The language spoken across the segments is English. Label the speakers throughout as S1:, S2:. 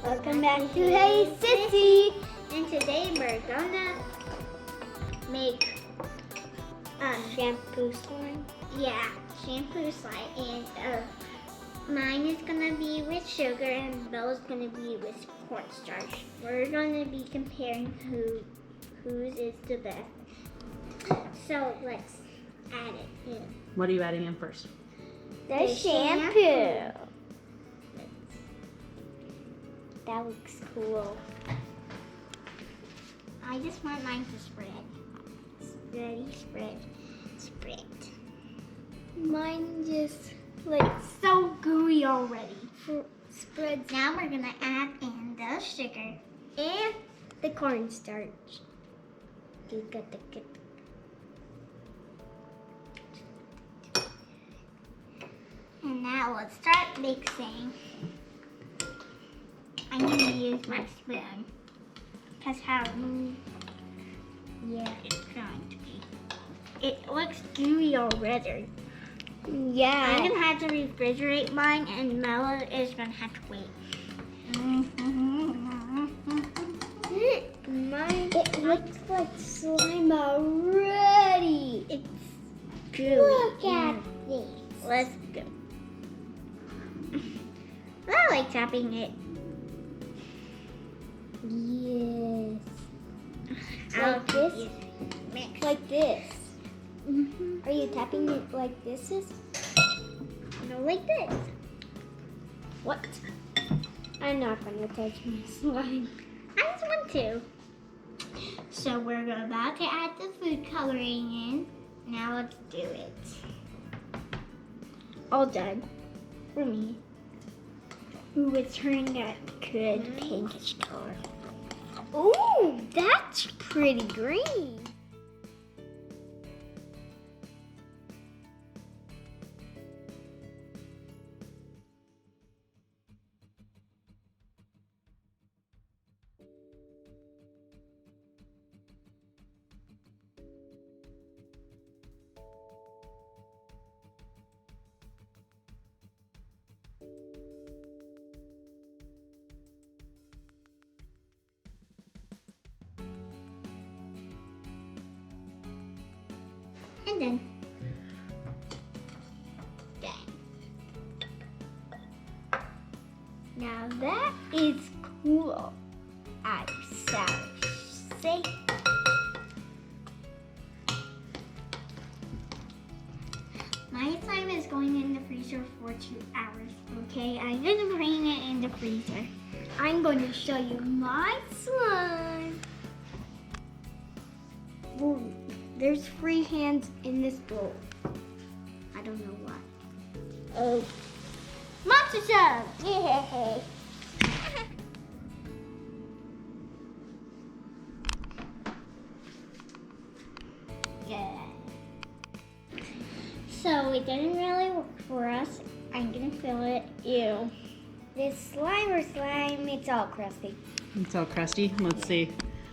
S1: Welcome back to Hey Sissy!
S2: And today we're gonna make
S1: shampoo slime.
S2: yeah, shampoo slime. And mine is gonna be with sugar and Bella's gonna be with cornstarch. We're gonna be comparing whose is the best. So let's add it in.
S3: What are you adding in first?
S1: The shampoo. That looks cool.
S2: I just want mine to spread. Spready, spread, spread.
S1: Mine just like
S2: So gooey already.
S1: spreads
S2: Now we're gonna add in the sugar.
S1: and the cornstarch.
S2: And now let's start mixing. I'm gonna use my spoon. Because how yeah, it's going to be. It looks gooey already.
S1: Yeah.
S2: I'm gonna have to refrigerate mine and Mella is gonna have to wait.
S1: Mine, it looks like slime already.
S2: It's gooey.
S1: Look at this.
S2: Let's go. I like tapping it.
S1: Yes.
S2: I'll
S1: Like this?
S2: use mix.
S1: Like this. Are you tapping it like this is?
S2: No, like this.
S1: What? I'm not gonna touch my slime.
S2: I just want to. So we're about to add the food coloring in. Now let's do it.
S1: All done. For me.
S2: Ooh, it's turning that good pinkish color.
S1: Ooh, that's pretty green.
S2: And then, dang.
S1: Now that is cool. I shall say.
S2: My slime is going in the freezer for 2 hours. Okay, I'm gonna bring it in the freezer.
S1: I'm going to show you my slime. Ooh, there's free hands in this bowl. I don't know why.
S2: Oh, monster shove! Yay! Yeah. So it didn't really work for us. I'm gonna fill it. Ew.
S1: This slime, it's all crusty.
S3: It's all crusty. Let's see.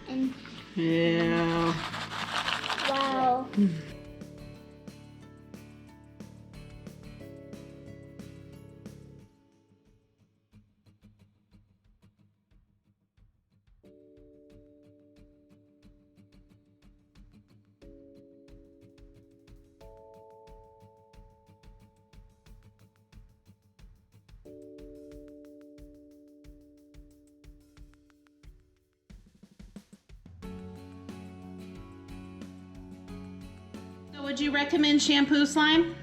S2: And
S3: Yeah.
S2: wow.
S3: So would you recommend shampoo slime?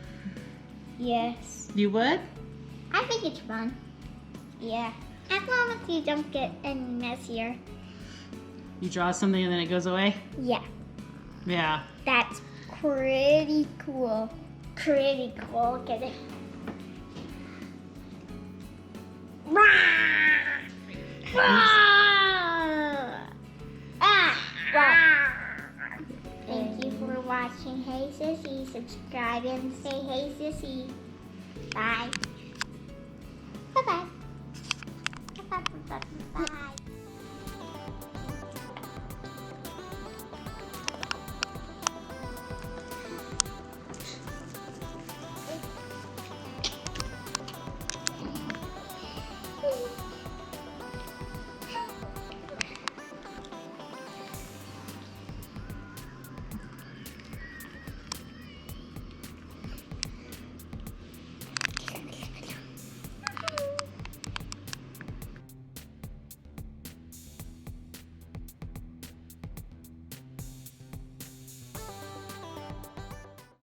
S1: Yes.
S3: You would?
S2: I think it's fun.
S1: Yeah.
S2: As long as you don't get any messier.
S3: You draw something and then it goes away?
S1: Yeah.
S3: Yeah.
S1: That's pretty cool.
S2: Pretty cool. Get it? Thank you for watching Hey Sissy. Subscribe and say Hey Sissy. Bye.